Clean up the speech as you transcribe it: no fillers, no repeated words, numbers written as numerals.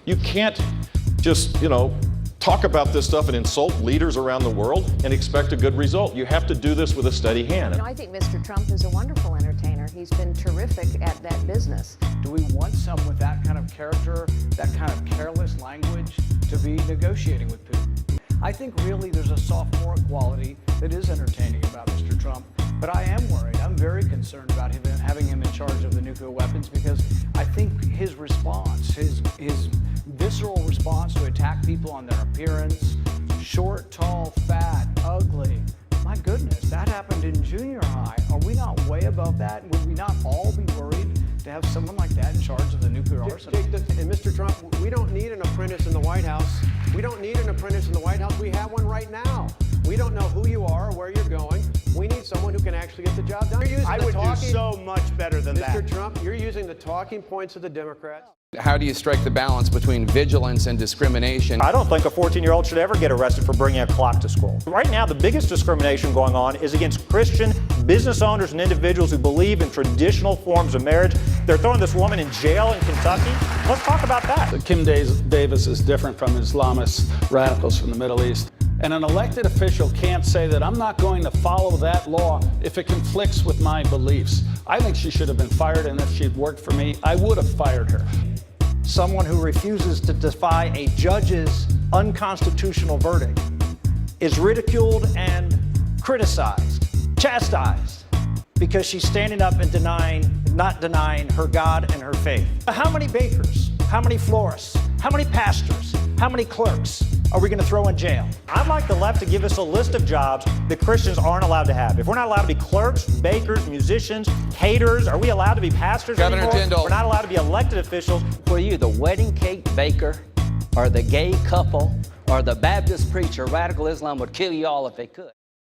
You can't just, talk about this stuff and insult leaders around the world and expect a good result. You have to do this with a steady hand. I think Mr. Trump is a wonderful entertainer. He's been terrific at that business. Do we want someone with that kind of character, that kind of careless language to be negotiating with Putin? I think really there's a sophomore quality that is entertaining about Mr. Trump, but I am worried. I'm very concerned about having him in charge of the nuclear weapons, because I think his response, his visceral response to attack people on their appearance, short, tall, fat, ugly. My goodness, that happened in junior high. Are we not way above that? Would we not all be worried to have someone like that in charge of the nuclear arsenal? And Mr. Trump, we don't need an apprentice in the White House. We don't need an apprentice in the White House. We have one right now. We don't know who you are or where you're going. We need someone who can actually get the job done. I would do so much better than that. Mr. Trump, you're using the talking points of the Democrats. How do you strike the balance between vigilance and discrimination? I don't think a 14-year-old should ever get arrested for bringing a clock to school. Right now, the biggest discrimination going on is against Christian business owners and individuals who believe in traditional forms of marriage. They're throwing this woman in jail in Kentucky. Let's talk about that. Kim Davis is different from Islamist radicals from the Middle East. And an elected official can't say that I'm not going to follow that law if it conflicts with my beliefs. I think she should have been fired, and if she'd worked for me, I would have fired her. Someone who refuses to defy a judge's unconstitutional verdict is ridiculed and criticized, chastised, because she's standing up and not denying her God and her faith. How many bakers, how many florists, how many pastors, how many clerks are we going to throw in jail? I'd like the left to give us a list of jobs that Christians aren't allowed to have. If we're not allowed to be clerks, bakers, musicians, caterers, are we allowed to be pastors Governor anymore? Jindal. We're not allowed to be elected officials. Were you the wedding cake baker, or the gay couple, or the Baptist preacher? Radical Islam would kill you all if they could.